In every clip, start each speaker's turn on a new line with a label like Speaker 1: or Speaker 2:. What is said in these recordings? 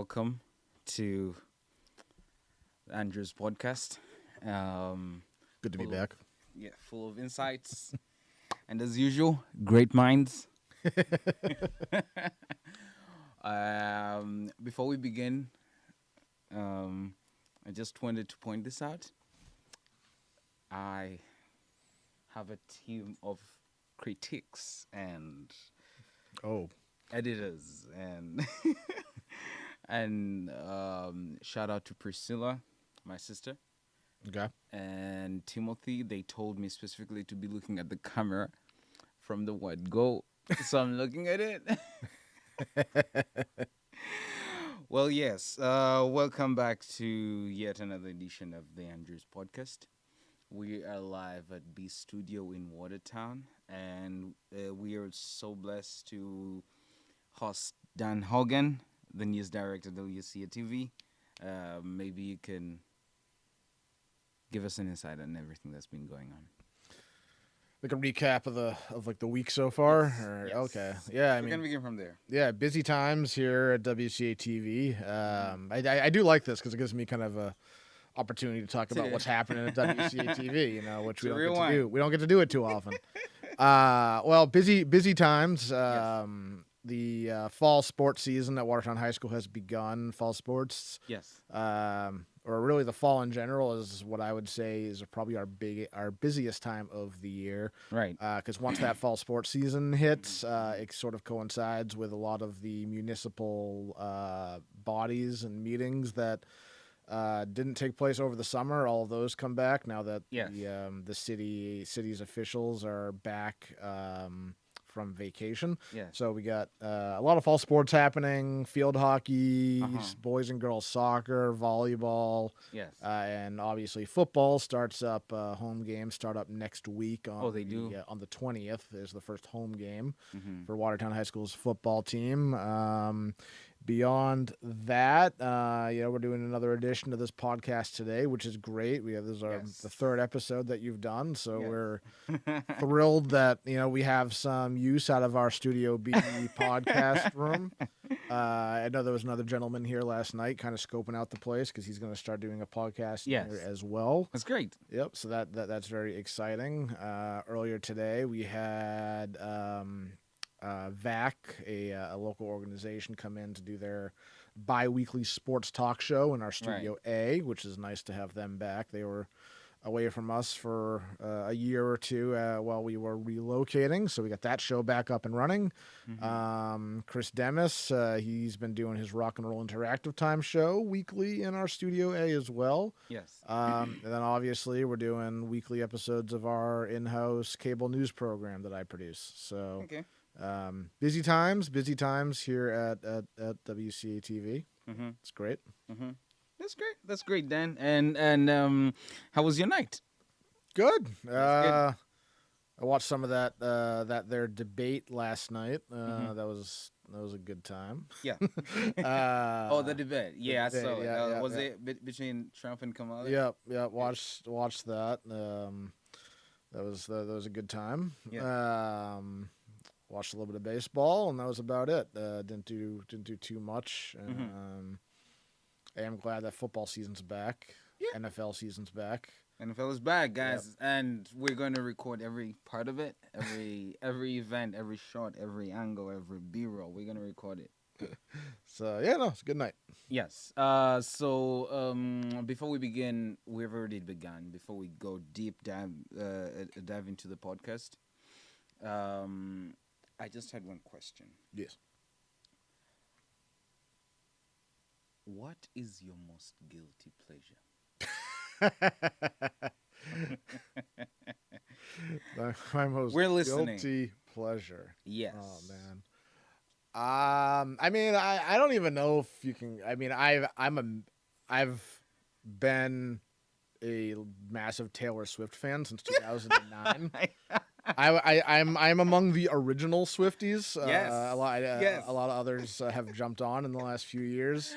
Speaker 1: welcome to Andrew's podcast.
Speaker 2: Good to be
Speaker 1: Full of-
Speaker 2: back.
Speaker 1: Yeah, full of insights, and as usual, great minds. Before we begin, I just wanted to point this out. I have a team of critics and
Speaker 2: Oh,
Speaker 1: editors and and shout out to Priscilla, my sister,
Speaker 2: okay.
Speaker 1: and Timothy. They told me specifically to be looking at the camera from the word go, so I'm looking at it. Well, yes, welcome back to yet another edition of the Andrews podcast. We are live at B Studio in Watertown, and we are so blessed to host Dan Hogan, the news director of WCA TV. Maybe you can give us an insight on everything that's been going on.
Speaker 2: Like a recap of the week so far.
Speaker 1: Yes,
Speaker 2: Or,
Speaker 1: yes.
Speaker 2: Okay. Yeah,
Speaker 1: We can begin from there.
Speaker 2: yeah, busy times here at WCA TV. I do like this because it gives me kind of a opportunity to talk about what's happening at WCA TV. You know, which we
Speaker 1: To
Speaker 2: don't get to
Speaker 1: rewind.
Speaker 2: do. We don't get to do it too often. Well, busy times. The fall sports season at Watertown High School has begun. Fall sports.
Speaker 1: Yes.
Speaker 2: Or really the fall in general is what I would say is probably our busiest time of the year.
Speaker 1: Right.
Speaker 2: Because once that fall sports season hits, it sort of coincides with a lot of the municipal bodies and meetings that didn't take place over the summer. All of those come back now that
Speaker 1: Yes.
Speaker 2: the city's officials are back from vacation.
Speaker 1: Yes.
Speaker 2: So we got a lot of fall sports happening: field hockey, boys and girls soccer, volleyball.
Speaker 1: Yes.
Speaker 2: And obviously football starts up. Home games start up next week.
Speaker 1: They do?
Speaker 2: On the 20th is the first home game
Speaker 1: Mhm.
Speaker 2: for Watertown High School's football team. Beyond that, we're doing another edition of this podcast today, which is great. This is the third episode that you've done, so
Speaker 1: Yes.
Speaker 2: we're thrilled that we have some use out of our Studio B podcast room. I know there was another gentleman here last night, kind of scoping out the place because he's going to start doing a podcast
Speaker 1: Yes.
Speaker 2: here as well.
Speaker 1: That's great.
Speaker 2: Yep, so that's very exciting. Earlier today, we had VAC, a local organization, come in to do their bi-weekly sports talk show in our Studio A, which is nice to have them back. They were away from us for a year or two while we were relocating, so we got that show back up and running. Chris Demis, he's been doing his Rock and Roll Interactive Time show weekly in our Studio A as well.
Speaker 1: Yes.
Speaker 2: And then obviously we're doing weekly episodes of our in-house cable news program that I produce. So
Speaker 1: Okay.
Speaker 2: busy times here at WCA TV.
Speaker 1: Mm-hmm.
Speaker 2: It's great.
Speaker 1: Mm-hmm. That's great. That's great, Dan. And how was your night?
Speaker 2: Good.
Speaker 1: good.
Speaker 2: I watched some of their debate last night. That was a good time.
Speaker 1: Yeah.
Speaker 2: Uh,
Speaker 1: The debate. Yeah, I
Speaker 2: debate,
Speaker 1: saw it.
Speaker 2: yeah,
Speaker 1: Was
Speaker 2: yeah.
Speaker 1: it between Trump and Kamala?
Speaker 2: Yep. Watched that. That was a good time. Watched a little bit of baseball, and that was about it. Didn't do too much. I am glad that football season's back.
Speaker 1: Yeah.
Speaker 2: NFL season's back.
Speaker 1: NFL is back, guys, and we're going to record every part of it, every event, every shot, every angle, every B-roll. We're going to record it.
Speaker 2: So it's a good night.
Speaker 1: Yes. So before we begin, we've already begun. Before we go dive into the podcast, I just had one question.
Speaker 2: Yes.
Speaker 1: What is your most guilty pleasure?
Speaker 2: My most
Speaker 1: We're listening.
Speaker 2: guilty pleasure.
Speaker 1: Yes.
Speaker 2: Oh man. I mean, I don't even know if you can. I mean, I've been a massive Taylor Swift fan since 2009. I'm among the original Swifties.
Speaker 1: Yes.
Speaker 2: A lot
Speaker 1: Yes.
Speaker 2: a lot of others have jumped on in the last few years.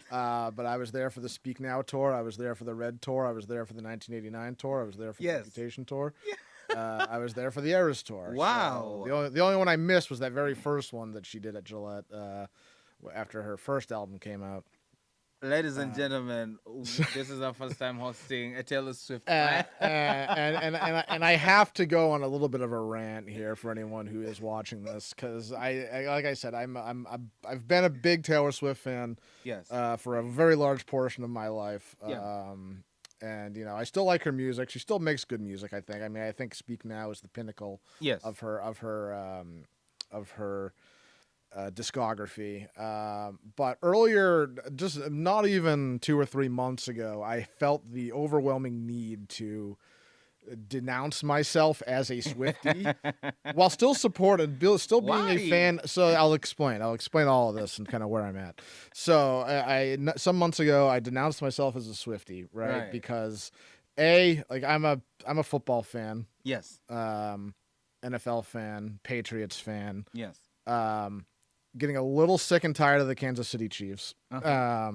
Speaker 2: But I was there for the Speak Now tour. I was there for the Red tour. I was there for the 1989 tour. I was there for the Reputation tour. I was there for the Eras tour.
Speaker 1: Wow.
Speaker 2: So the only one I missed was that very first one that she did at Gillette after her first album came out.
Speaker 1: Ladies and gentlemen, this is our first time hosting a Taylor Swift
Speaker 2: And,
Speaker 1: fan.
Speaker 2: and I have to go on a little bit of a rant here for anyone who is watching this, because I like I said, I've been a big Taylor Swift fan
Speaker 1: Yes.
Speaker 2: for a very large portion of my life.
Speaker 1: Yeah.
Speaker 2: And I still like her music. She still makes good music, I think. I mean, I think "Speak Now" is the pinnacle
Speaker 1: Yes.
Speaker 2: of her discography. But earlier, just not even 2 or 3 months ago, I felt the overwhelming need to denounce myself as a Swiftie while still still being a
Speaker 1: Why?
Speaker 2: fan. So I'll explain all of this and kind of where I'm at. So I some months ago, I denounced myself as a Swiftie, right? Because I'm a football fan,
Speaker 1: Yes.
Speaker 2: NFL fan, Patriots fan,
Speaker 1: Yes.
Speaker 2: getting a little sick and tired of the Kansas City Chiefs.
Speaker 1: Uh-huh.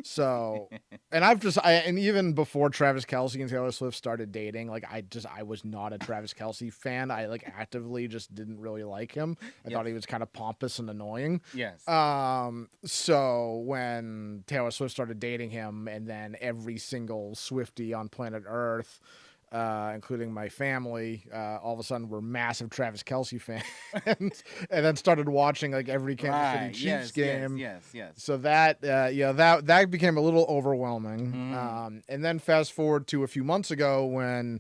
Speaker 2: So, and even before Travis Kelce and Taylor Swift started dating, I was not a Travis Kelce fan. I actively just didn't really like him. I thought he was kind of pompous and annoying.
Speaker 1: Yes.
Speaker 2: So when Taylor Swift started dating him, and then every single Swiftie on planet Earth, including my family, all of a sudden were massive Travis Kelce fans, and then started watching every Kansas City Chiefs game.
Speaker 1: Yes.
Speaker 2: So that that became a little overwhelming.
Speaker 1: Mm-hmm.
Speaker 2: And then fast forward to a few months ago when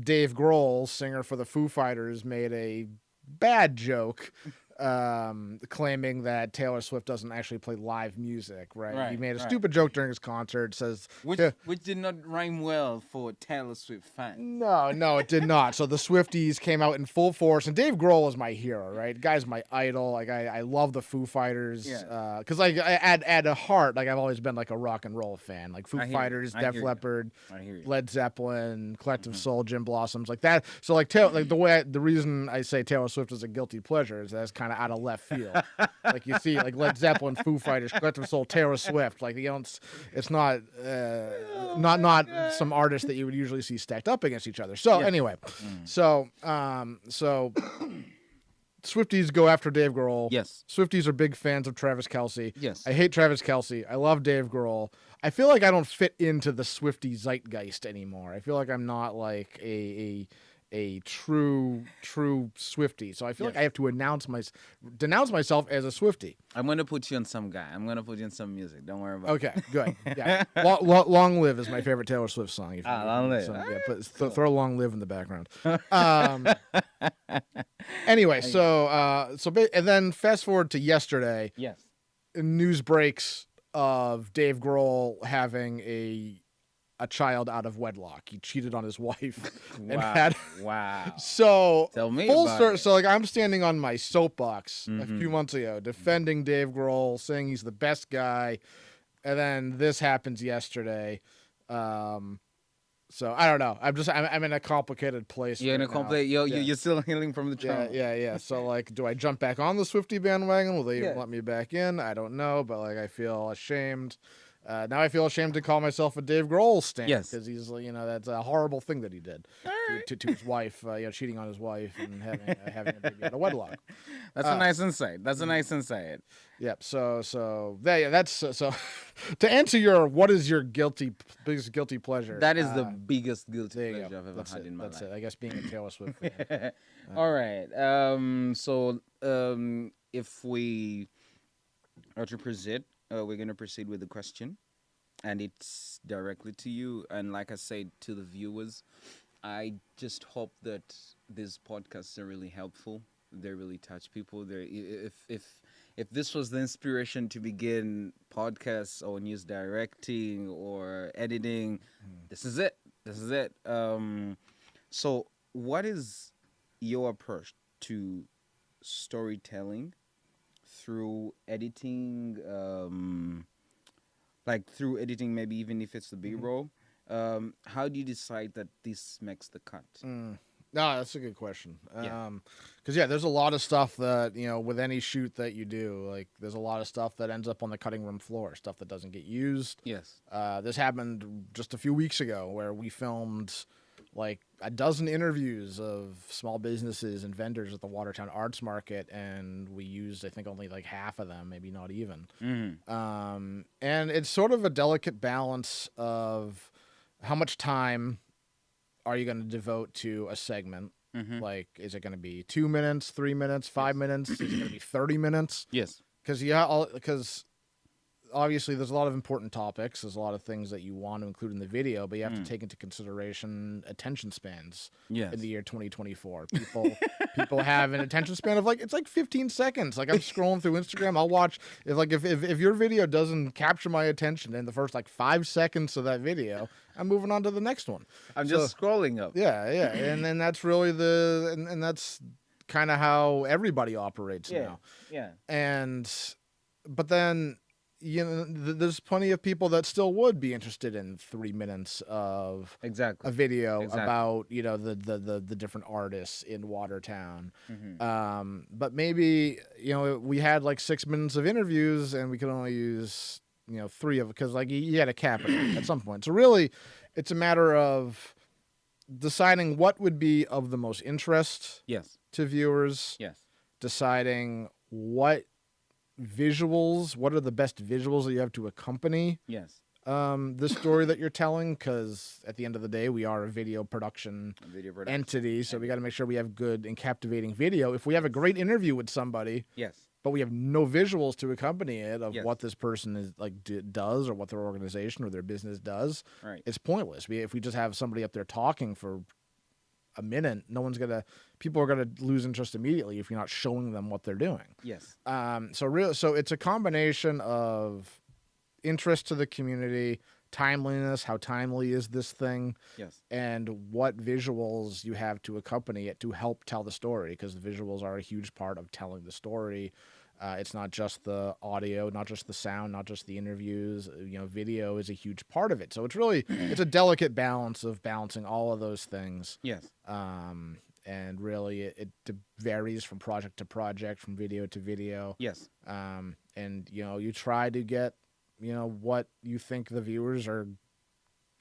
Speaker 2: Dave Grohl, singer for the Foo Fighters, made a bad joke. Claiming that Taylor Swift doesn't actually play live music, right? He made a stupid joke during his concert. Says
Speaker 1: which did not rhyme well for Taylor Swift fans.
Speaker 2: No, it did not. So the Swifties came out in full force, and Dave Grohl is my hero, right? Guy's my idol. I love the Foo Fighters.
Speaker 1: Yeah.
Speaker 2: Because at a heart, I've always been a rock and roll fan. Foo Fighters, Def Leppard, Led Zeppelin, Collective Soul, Jim Blossoms, like that. So the reason I say Taylor Swift is a guilty pleasure is that's kind of out of left field. You see Led Zeppelin, Foo Fighters, Collective Soul, Taylor Swift. It's not some artists that you would usually see stacked up against each other. So anyway, so Swifties go after Dave Grohl.
Speaker 1: Yes.
Speaker 2: Swifties are big fans of Travis Kelce.
Speaker 1: Yes.
Speaker 2: I hate Travis Kelce. I love Dave Grohl. I feel like I don't fit into the Swiftie zeitgeist anymore. I feel like I'm not a true Swiftie. So I feel like I have to denounce myself as a Swiftie.
Speaker 1: I'm gonna put you on some guy. I'm gonna put you on some music. Don't worry about it.
Speaker 2: Okay, good. Yeah, Long Live is my favorite Taylor Swift song.
Speaker 1: Long Live.
Speaker 2: Throw Long Live in the background. Anyway, and then fast forward to yesterday.
Speaker 1: Yes.
Speaker 2: News breaks of Dave Grohl having a child out of wedlock. He cheated on his wife.
Speaker 1: Wow.
Speaker 2: So
Speaker 1: tell me
Speaker 2: full
Speaker 1: about
Speaker 2: story.
Speaker 1: it.
Speaker 2: So I'm standing on my soapbox a few months ago defending Dave Grohl, saying he's the best guy, and then this happens yesterday. So I don't know. I'm in a complicated place.
Speaker 1: You're in a complicated. You're still healing from the trauma.
Speaker 2: Yeah. So do I jump back on the Swiftie bandwagon? Will they let me back in? I don't know, but I feel ashamed. Now I feel ashamed to call myself a Dave Grohl stan.
Speaker 1: Yes.
Speaker 2: Because he's, that's a horrible thing that he did to his wife, cheating on his wife and having a baby out of wedlock.
Speaker 1: That's a nice insight. That's a nice insight.
Speaker 2: Yep. So that's so. To answer your what is your biggest guilty pleasure?
Speaker 1: That is the biggest guilty pleasure I've ever
Speaker 2: that's
Speaker 1: had in my life.
Speaker 2: That's it. I guess being a Taylor Swift fan.
Speaker 1: All right. If we are to proceed. We're going to proceed with the question, and it's directly to you. And like I said to the viewers, I just hope that these podcasts are really helpful. They really touch people. If this was the inspiration to begin podcasts or news directing or editing, this is it. So what is your approach to storytelling through editing, through editing, maybe even if it's the B-roll? How do you decide that this makes the cut?
Speaker 2: No, that's a good question. Because there's a lot of stuff that, with any shoot that you do, there's a lot of stuff that ends up on the cutting room floor, stuff that doesn't get used.
Speaker 1: Yes.
Speaker 2: This happened just a few weeks ago where we filmed like a dozen interviews of small businesses and vendors at the Watertown Arts Market, and we used, I think, only like half of them, maybe not even. And it's sort of a delicate balance of how much time are you going to devote to a segment? Like, is it going to be 2 minutes, 3 minutes, 5 minutes? Is it going to be 30 minutes?
Speaker 1: Yes.
Speaker 2: Because obviously there's a lot of important topics. There's a lot of things that you want to include in the video, but you have to take into consideration attention spans in the year 2024. People have an attention span of it's like 15 seconds. Like, I'm scrolling through Instagram, I'll watch if your video doesn't capture my attention in the first 5 seconds of that video, I'm moving on to the next one.
Speaker 1: I'm just scrolling up.
Speaker 2: Yeah, and then that's really and that's kind of how everybody operates now.
Speaker 1: Yeah.
Speaker 2: But then, there's plenty of people that still would be interested in 3 minutes of a video about, the different artists in Watertown. But maybe, we had 6 minutes of interviews and we could only use, 3 of it because you had to cap it at some point. So really, it's a matter of deciding what would be of the most interest to viewers. Deciding what are the best visuals that you have to accompany the story that you're telling, because at the end of the day, we are a video production entity, so we got to make sure we have good and captivating video. If we have a great interview with somebody, but we have no visuals to accompany it of what this person is does, or what their organization or their business does, it's pointless. If we just have somebody up there talking for a minute, people are gonna lose interest immediately if you're not showing them what they're doing. So it's a combination of interest to the community, timeliness, how timely is this thing, and what visuals you have to accompany it to help tell the story, because the visuals are a huge part of telling the story. It's not just the audio, not just the sound, not just the interviews. Video is a huge part of it. So it's really it's a delicate balance of balancing all of those things. And really, it varies from project to project, from video to video. And you try to get what you think the viewers are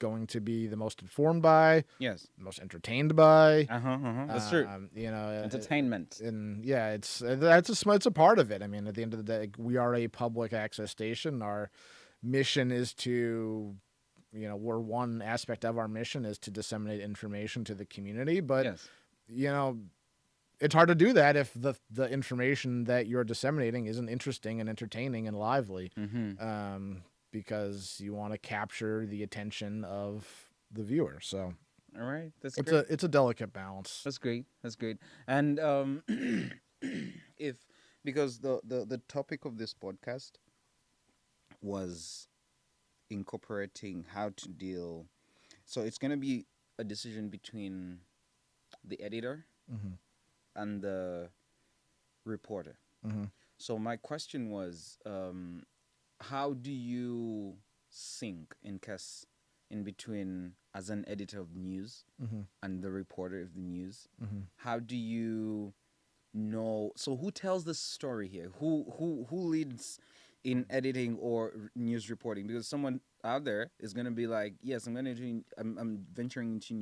Speaker 2: going to be the most informed by, the most entertained by.
Speaker 1: That's true. Entertainment.
Speaker 2: And it's a part of it. I mean, at the end of the day, we are a public access station. Our mission is to, one aspect of our mission is to disseminate information to the community. But it's hard to do that if the information that you're disseminating isn't interesting and entertaining and lively. Because you want to capture the attention of the viewer. So,
Speaker 1: all right,
Speaker 2: it's a delicate balance.
Speaker 1: That's great. And because the topic of this podcast was incorporating how to deal, so it's going to be a decision between the editor and the reporter. So my question was, how do you sync in between as an editor of news and the reporter of the news? How do you know? So who tells the story here? Who leads in editing or news reporting? Because someone out there is going to be like, yes, I'm venturing into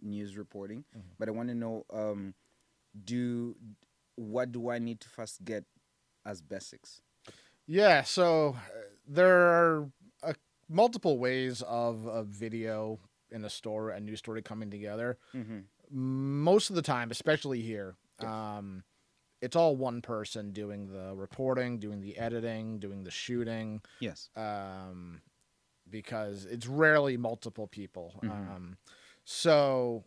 Speaker 1: news reporting, but I want to know, what do I need to first get as basics?
Speaker 2: Yeah, so there are multiple ways of a video in a news story coming together. Most of the time, especially here, it's all one person doing the reporting, doing the editing, doing the shooting. Because it's rarely multiple people. So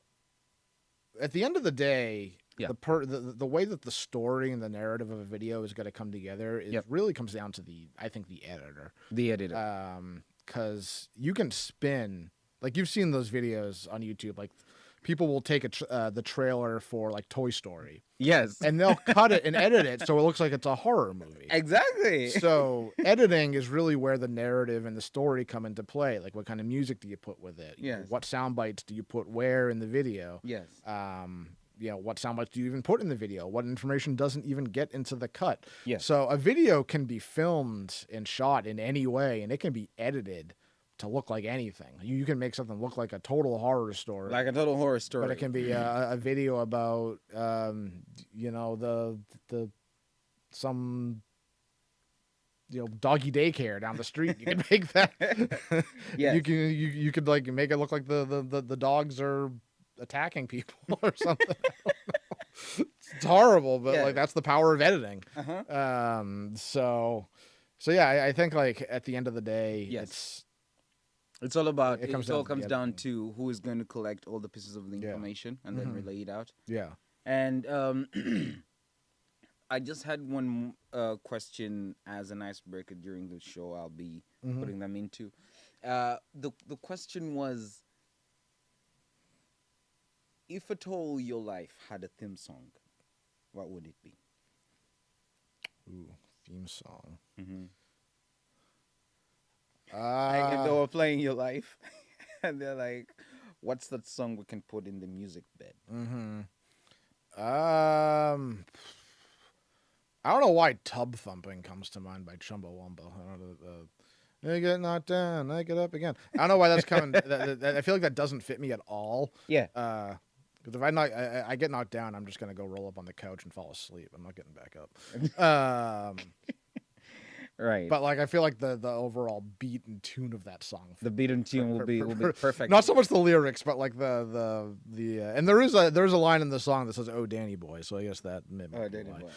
Speaker 2: at the end of the day, the way that the story and the narrative of a video is going to come together really comes down to the editor. Because you can spin, you've seen those videos on YouTube, people will take the trailer for Toy Story. And they'll cut it and edit it so it looks like it's a horror movie.
Speaker 1: Exactly.
Speaker 2: So editing is really where the narrative and the story come into play. What kind of music do you put with it? What sound bites do you put where in the video? What sound bites do you even put in the video? What information doesn't even get into the cut? So a video can be filmed and shot in any way, and it can be edited to look like anything. You can make something look like a total horror story,
Speaker 1: Like a total horror story.
Speaker 2: but it can be a video about the some doggy daycare down the street. You can make that.
Speaker 1: Yes.
Speaker 2: You could like make it look like the dogs are attacking people or something. It's horrible, but
Speaker 1: Yeah.
Speaker 2: like that's the power of editing.
Speaker 1: Uh-huh.
Speaker 2: So yeah, I think like at the end of the day,
Speaker 1: Yes. It's all about,
Speaker 2: It
Speaker 1: it
Speaker 2: comes
Speaker 1: all
Speaker 2: down to
Speaker 1: comes
Speaker 2: the
Speaker 1: down
Speaker 2: editing.
Speaker 1: to who is going to collect all the pieces of the
Speaker 2: Yeah.
Speaker 1: information and then
Speaker 2: Mhm.
Speaker 1: relay it out.
Speaker 2: yeah.
Speaker 1: And I just had one question as an icebreaker during the show. I'll be
Speaker 2: Mhm.
Speaker 1: putting them into. The question was, if at all your life had a theme song, what would it be?
Speaker 2: Ooh, theme song.
Speaker 1: Mm-hmm. Like if they were playing your life, and they're like, "What's that song we can put in the music bed?"
Speaker 2: Mm-hmm. I don't know why "Tub Thumping" comes to mind by Chumbawamba. I don't know. I get knocked down, I get up again. I don't know why that's coming. I feel like that doesn't fit me at all.
Speaker 1: Yeah.
Speaker 2: Because if I get knocked down, I'm just gonna go roll up on the couch and fall asleep. I'm not getting back up.
Speaker 1: Right.
Speaker 2: But like I feel like the overall beat and tune of that song.
Speaker 1: The beat and tune will be perfect.
Speaker 2: Not so much the lyrics, but like the and there's a line in the song that says "Oh Danny Boy," so I guess that might
Speaker 1: Oh,
Speaker 2: be
Speaker 1: Danny
Speaker 2: why.
Speaker 1: Boy.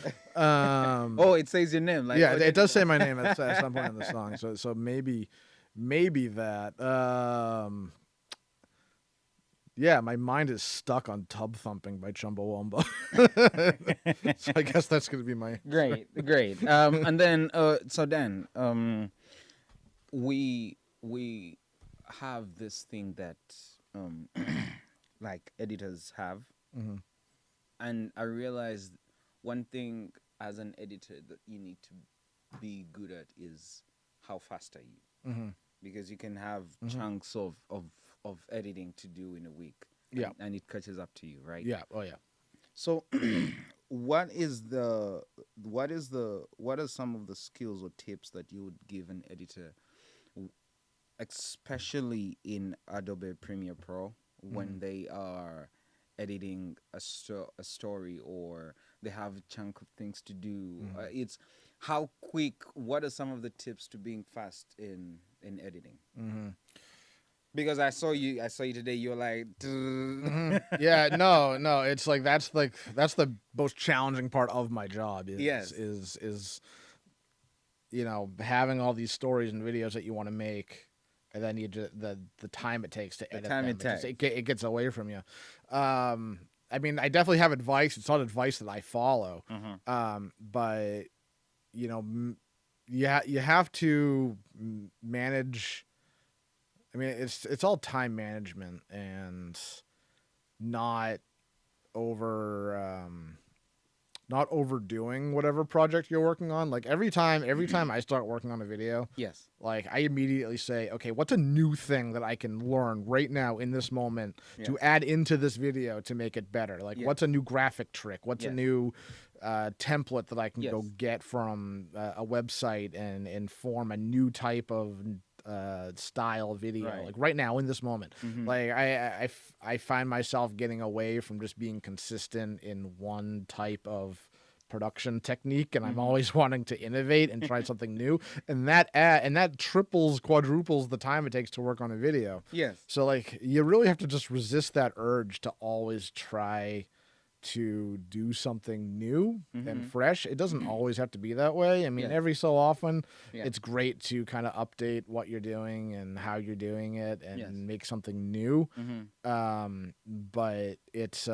Speaker 1: Oh, it says your name. Like,
Speaker 2: Yeah,
Speaker 1: oh,
Speaker 2: it does say
Speaker 1: Danny
Speaker 2: my name at some point in the song. So maybe that. Yeah, my mind is stuck on "Tub Thumping" by Chumbawamba. So I guess that's gonna be my
Speaker 1: Great. And then, so Dan, we have this thing that, like editors have,
Speaker 2: Mhm.
Speaker 1: and I realized one thing as an editor that you need to be good at is how fast are you,
Speaker 2: Mhm.
Speaker 1: because you can have
Speaker 2: Mhm.
Speaker 1: chunks of editing to do in a week.
Speaker 2: Yeah.
Speaker 1: and it catches up to you, right?
Speaker 2: Yeah. Oh yeah.
Speaker 1: So, what are some of the skills or tips that you would give an editor, especially in Adobe Premiere Pro, when they are editing a story, or they have a chunk of things to do? It's how quick. What are some of the tips to being fast in editing?
Speaker 2: Mm-hmm.
Speaker 1: Because I saw you today. You're like,
Speaker 2: Yeah, no, it's like that's the most challenging part of my job is
Speaker 1: Yes.
Speaker 2: is having all these stories and videos that you want to make, and then the time it takes to edit
Speaker 1: time
Speaker 2: them.
Speaker 1: it
Speaker 2: It gets away from you. I mean, I definitely have advice. It's not advice that I follow. But you have to manage. I mean, it's all time management and not overdoing whatever project you're working on. Like every time I start working on a video,
Speaker 1: yes,
Speaker 2: like I immediately say, okay, what's a new thing that I can learn right now in this moment to add into this video to make it better? Like what's a new graphic trick? What's a new template that I can go get from a website and form a new type of style video, like right now in this moment. Like I find myself getting away from just being consistent in one type of production technique, and I'm always wanting to innovate and try something new, and that triples, quadruples the time it takes to work on a video.
Speaker 1: Yes.
Speaker 2: So like you really have to just resist that urge to always try to do something new and fresh. It doesn't always have to be that way. I mean, every so often, it's great to kind of update what you're doing and how you're doing it and make something new. But it's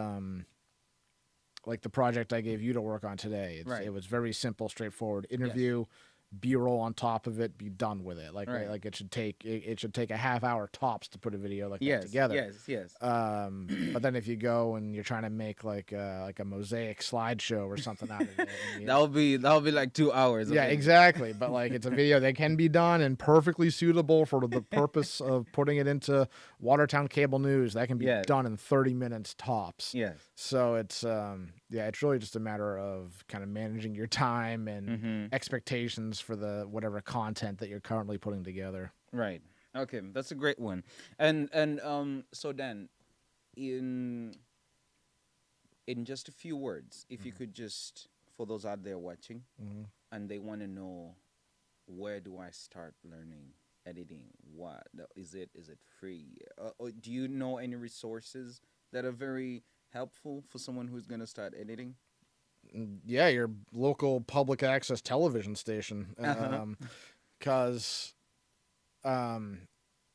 Speaker 2: like the project I gave you to work on today. It was very simple, straightforward interview. B-roll on top of it, be done with it. Like it should take a half hour tops to put a video like that together.
Speaker 1: Yes.
Speaker 2: But then if you go and you're trying to make like a mosaic slideshow or something out of it,
Speaker 1: that'll be like 2 hours.
Speaker 2: Yeah, exactly. But like it's a video that can be done and perfectly suitable for the purpose of putting it into Watertown Cable News. That can be done in 30 minutes tops.
Speaker 1: Yes.
Speaker 2: So it's it's really just a matter of kind of managing your time and expectations for the whatever content that you're currently putting together.
Speaker 1: Right. Okay, that's a great one. So then in just a few words, if you could just, for those out there watching
Speaker 2: Mm-hmm.
Speaker 1: and they want to know, where do I start learning editing? What is it free? Or do you know any resources that are very helpful for someone who's going to start editing?
Speaker 2: Yeah, your local public access television station.
Speaker 1: Uh-huh.
Speaker 2: Because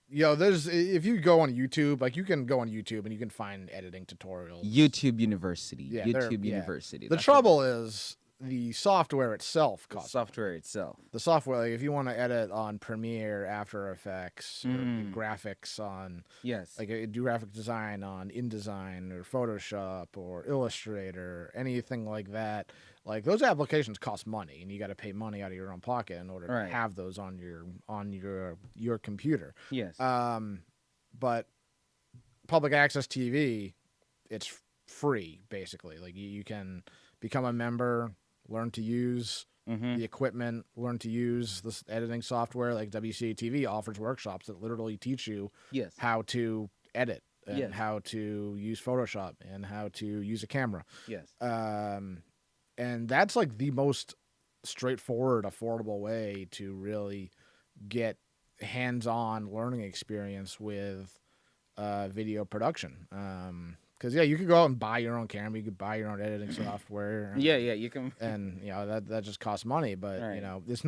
Speaker 2: there's if you go on YouTube, like you can go on YouTube and you can find editing tutorials.
Speaker 1: YouTube University.
Speaker 2: Yeah,
Speaker 1: YouTube
Speaker 2: yeah.
Speaker 1: University.
Speaker 2: The trouble is the software itself
Speaker 1: The
Speaker 2: costs.
Speaker 1: software itself.
Speaker 2: The software, like if you want to edit on Premiere, After Effects, or do
Speaker 1: Mm.
Speaker 2: graphics on,
Speaker 1: Yes.
Speaker 2: like do graphic design on InDesign or Photoshop or Illustrator, anything like that, like those applications cost money, and you got to pay money out of your own pocket in order
Speaker 1: Right.
Speaker 2: to have those on your computer.
Speaker 1: Yes.
Speaker 2: But public access TV, it's free basically. Like you can become a member, learn to use
Speaker 1: Mm-hmm.
Speaker 2: the equipment, learn to use this editing software. Like WCA TV offers workshops that literally teach you
Speaker 1: Yes.
Speaker 2: how to edit and
Speaker 1: Yes.
Speaker 2: how to use Photoshop and how to use a camera.
Speaker 1: Yes.
Speaker 2: And that's like the most straightforward, affordable way to really get hands-on learning experience with video production. Because you could go out and buy your own camera, you could buy your own editing software.
Speaker 1: Yeah. You can.
Speaker 2: And that just costs money. But
Speaker 1: Right.
Speaker 2: it's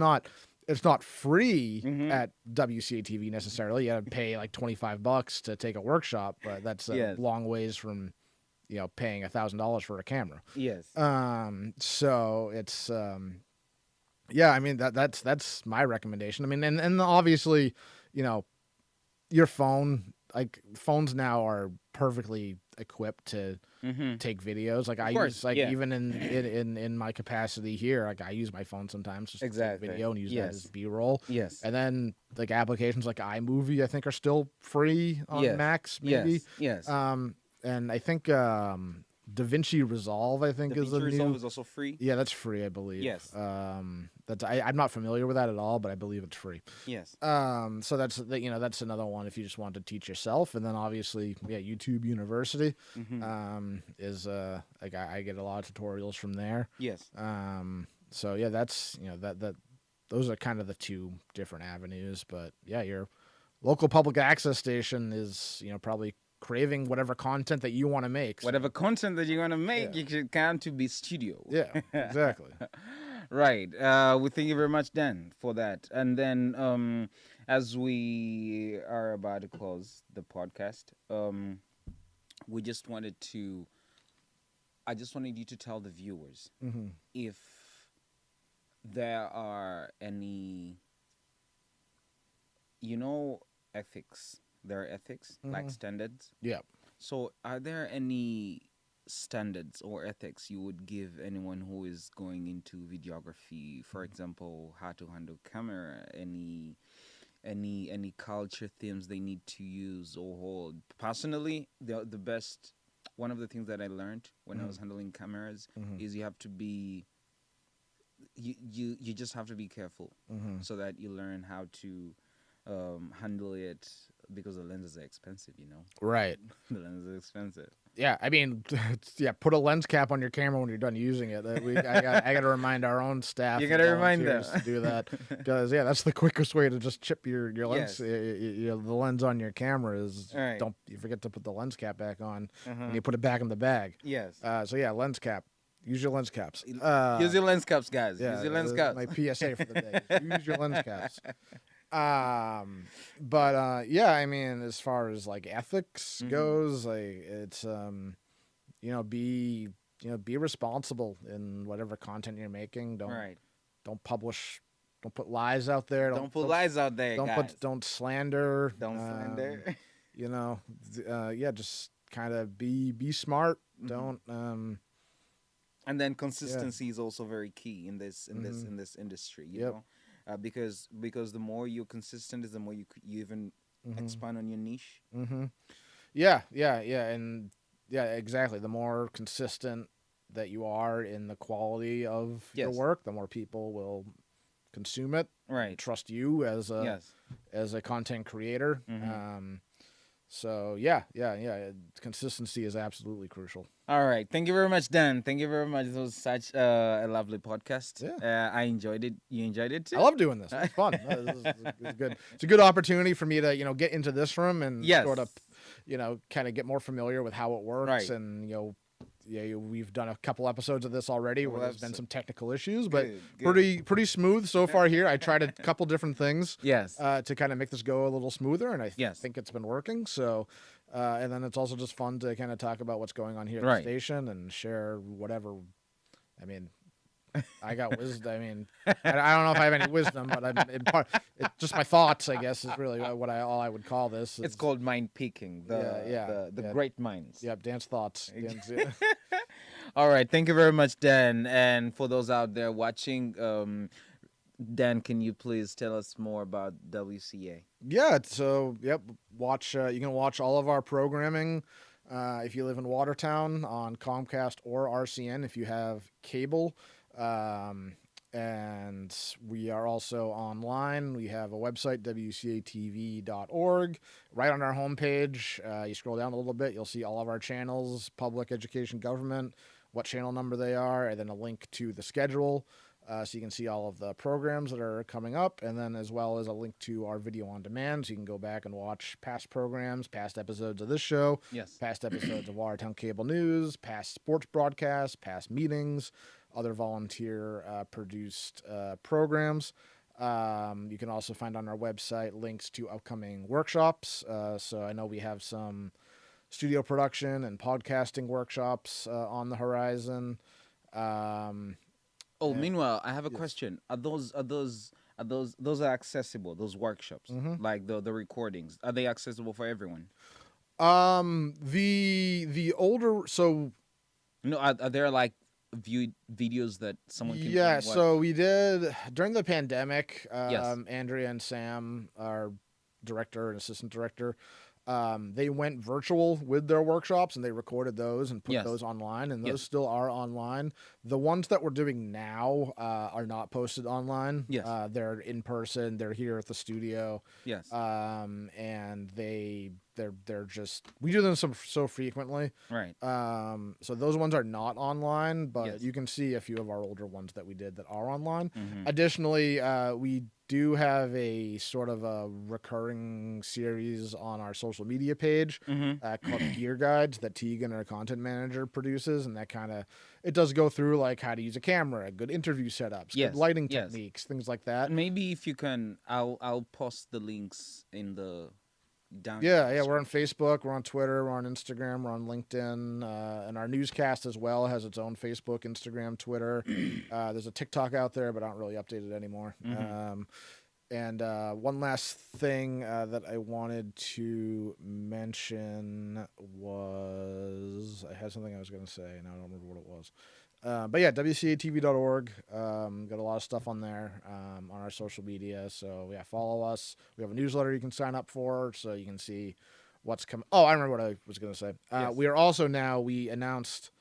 Speaker 2: not free
Speaker 1: Mhm.
Speaker 2: at WCA TV necessarily. You got to pay like $25 to take a workshop, but that's a
Speaker 1: Yes.
Speaker 2: long ways from paying $1,000 for a camera.
Speaker 1: Yes.
Speaker 2: So it's yeah, I mean that's my recommendation. I mean, and obviously, your phone, like phones now are perfectly equipped to
Speaker 1: Mm-hmm.
Speaker 2: take videos. Like
Speaker 1: Of
Speaker 2: I
Speaker 1: course,
Speaker 2: use, like
Speaker 1: yeah.
Speaker 2: even in my capacity here, like I use my phone sometimes just to
Speaker 1: Exactly.
Speaker 2: take video and use that
Speaker 1: Yes.
Speaker 2: as B-roll.
Speaker 1: Yes.
Speaker 2: And then like applications like iMovie, I think are still free on
Speaker 1: Yes.
Speaker 2: Macs, maybe.
Speaker 1: Yes.
Speaker 2: And I think DaVinci Resolve, I think, is
Speaker 1: DaVinci
Speaker 2: the
Speaker 1: Resolve
Speaker 2: new.
Speaker 1: is also free.
Speaker 2: Yeah, that's free, I believe.
Speaker 1: Yes.
Speaker 2: That's I'm not familiar with that at all, but I believe it's free.
Speaker 1: Yes.
Speaker 2: So that's that's another one if you just want to teach yourself, and then obviously, YouTube University,
Speaker 1: Mhm.
Speaker 2: is like I get a lot of tutorials from there.
Speaker 1: Yes.
Speaker 2: So yeah, that's that those are kind of the two different avenues, but yeah, your local public access station is probably craving whatever content that you want to make. So,
Speaker 1: Whatever content that you want to make,
Speaker 2: Yeah.
Speaker 1: you should come to B Studio.
Speaker 2: yeah, exactly.
Speaker 1: Right. We thank you very much, Dan, for that. And then, as we are about to close the podcast, we just wanted to. I just wanted you to tell the viewers
Speaker 2: Hmm.
Speaker 1: if there are any, ethics. There are ethics, like
Speaker 2: Mhm.
Speaker 1: standards.
Speaker 2: Yeah.
Speaker 1: So, are there any standards or ethics you would give anyone who is going into videography? For example, how to handle camera, any culture themes they need to use or hold. Personally, the best one of the things that I learned when I was handling cameras
Speaker 2: Mhm.
Speaker 1: is you have to be you just have to be careful
Speaker 2: Hmm.
Speaker 1: so that you learn how to handle it because the lenses are expensive,
Speaker 2: Right.
Speaker 1: The lenses are expensive.
Speaker 2: Yeah, I mean, yeah. Put a lens cap on your camera when you're done using it. I got to remind our own staff.
Speaker 1: You
Speaker 2: and
Speaker 1: gotta remind them.
Speaker 2: volunteers to do that because that's the quickest way to just chip your lens.
Speaker 1: Yes.
Speaker 2: The lens on your camera is
Speaker 1: Right.
Speaker 2: don't you forget to put the lens cap back on
Speaker 1: Uh-huh.
Speaker 2: and you put it back in the bag.
Speaker 1: Yes.
Speaker 2: So yeah, lens cap. Use your lens caps.
Speaker 1: Use your lens caps, guys.
Speaker 2: Yeah,
Speaker 1: Use your lens
Speaker 2: that's
Speaker 1: caps.
Speaker 2: my PSA for the day. Use your lens caps. But yeah, I mean, as far as like ethics
Speaker 1: Mhm.
Speaker 2: goes, like it's be be responsible in whatever content you're making.
Speaker 1: Right.
Speaker 2: Don't publish, don't put lies out there.
Speaker 1: Don't put lies out there,
Speaker 2: Don't
Speaker 1: guys.
Speaker 2: don't slander.
Speaker 1: Don't slander.
Speaker 2: Yeah, just kind of be smart.
Speaker 1: Mhm.
Speaker 2: Don't
Speaker 1: And then consistency is also very key in this industry. You
Speaker 2: Yep.
Speaker 1: know, because the more you're consistent, is the more you even expand on your niche.
Speaker 2: Mm-hmm. Yeah, and yeah, exactly. The more consistent that you are in the quality of your
Speaker 1: Yes.
Speaker 2: work, the more people will consume it,
Speaker 1: Right.
Speaker 2: trust you as
Speaker 1: Yes.
Speaker 2: a content creator. So consistency is absolutely crucial.
Speaker 1: All right. Thank you very much, Dan. Thank you very much. This was such a lovely podcast.
Speaker 2: Yeah.
Speaker 1: I enjoyed it. You enjoyed it too?
Speaker 2: I love doing this. It's fun. It's good. It's a good opportunity for me to, get into this room and sort of, kind of get more familiar with how it works.
Speaker 1: Right.
Speaker 2: And, we've done a couple episodes of this already where there's been some technical issues, but
Speaker 1: Good.
Speaker 2: pretty smooth so far here. I tried a couple different things
Speaker 1: Yes.
Speaker 2: to kind of make this go a little smoother, and I
Speaker 1: Yes.
Speaker 2: think it's been working. So, and then it's also just fun to kind of talk about what's going on here at
Speaker 1: Right.
Speaker 2: the station and share whatever. I mean, I got wisdom. I mean, I don't know if I have any wisdom, but just my thoughts, I guess, is really what all I would call this.
Speaker 1: It's called mind peaking. The great minds.
Speaker 2: Yep, Dan's thoughts. Yeah.
Speaker 1: All right. Thank you very much, Dan. And for those out there watching, Dan, can you please tell us more about WCA?
Speaker 2: Yeah. So, watch. You can watch all of our programming if you live in Watertown on Comcast or RCN if you have cable. And we are also online. We have a website, wcatv.org. Right on our homepage, you scroll down a little bit, you'll see all of our channels, public, education, government, what channel number they are, and then a link to the schedule. So you can see all of the programs that are coming up, and then as well as a link to our video on demand, so you can go back and watch past programs, past episodes of this show,
Speaker 1: Yes.
Speaker 2: past episodes of Watertown Cable News, past sports broadcasts, past meetings, other volunteer produced programs. You can also find on our website links to upcoming workshops. So I know we have some studio production and podcasting workshops on the horizon.
Speaker 1: Meanwhile, I have a question. Are those are accessible? Those workshops, like the recordings, are they accessible for everyone?
Speaker 2: The older
Speaker 1: No, are there like videos that someone can watch?
Speaker 2: So we did during the pandemic.
Speaker 1: Yes.
Speaker 2: Andrea and Sam, our director and assistant director, they went virtual with their workshops and they recorded those and put those online, and those still are online. The ones that we're doing now are not posted online.
Speaker 1: Yes.
Speaker 2: They're in person. They're here at the studio.
Speaker 1: Yes.
Speaker 2: And they're just, we do them so frequently.
Speaker 1: Right.
Speaker 2: So those ones are not online, but you can see a few of our older ones that we did that are online. Additionally, we do have a sort of a recurring series on our social media page called Gear Guides that Tegan, our content manager, produces, and that kind of, it does go through like how to use a camera, good interview setups, good lighting techniques, things like that.
Speaker 1: Maybe if you can, I'll post the links in the down.
Speaker 2: Yeah, we're on Facebook, we're on Twitter, we're on Instagram, we're on LinkedIn, and our newscast as well has its own Facebook, Instagram, Twitter. There's a TikTok out there, but I don't really update it anymore. And one last thing that I wanted to mention was, I had something I was going to say, and I don't remember what it was. But yeah, WCATV.org. Got a lot of stuff on there on our social media. So yeah, follow us. We have a newsletter you can sign up for, so you can see what's coming. Oh, I remember what I was going to say. We are also now, we announced,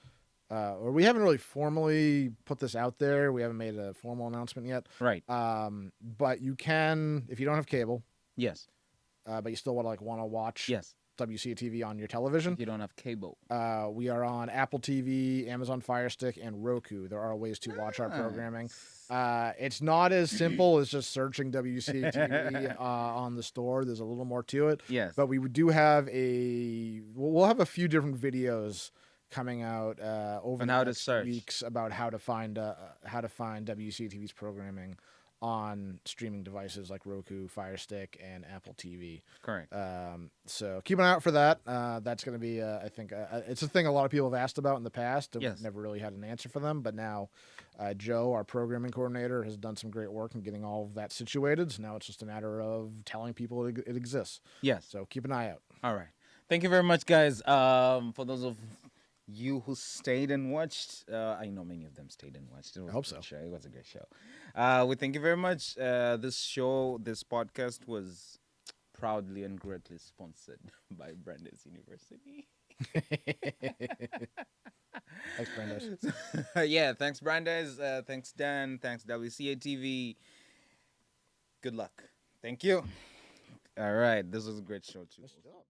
Speaker 2: or we haven't really formally put this out there. We haven't made a formal announcement yet.
Speaker 1: Right.
Speaker 2: But you can, if you don't have cable.
Speaker 1: Yes.
Speaker 2: But you still want to watch.
Speaker 1: Yes.
Speaker 2: WCATV on your television.
Speaker 1: If you don't have cable.
Speaker 2: We are on Apple TV, Amazon Fire Stick, and Roku. There are ways to watch our programming. It's not as simple as just searching WCATV on the store. There's a little more to it.
Speaker 1: Yes.
Speaker 2: But we do have we'll have a few different videos coming out over the next weeks about how to find WCATV's programming on streaming devices like Roku, Fire Stick, and Apple TV.
Speaker 1: Correct.
Speaker 2: So keep an eye out for that. That's going to be, I think, it's a thing a lot of people have asked about in the past, and we've never really had an answer for them. But now Joe, our programming coordinator, has done some great work in getting all of that situated. So now it's just a matter of telling people it exists.
Speaker 1: Yes.
Speaker 2: So keep an eye out.
Speaker 1: All right. Thank you very much, guys. For those of you who stayed and watched, I know many of them stayed and watched.
Speaker 2: I hope so.
Speaker 1: Show. It was a great show. We thank you very much. This podcast was proudly and greatly sponsored by Brandeis University.
Speaker 2: Thanks, Brandeis.
Speaker 1: Yeah, thanks, Brandeis. Thanks, Dan. Thanks, WCA TV. Good luck. Thank you. All right. This was a great show too.
Speaker 2: Messed up.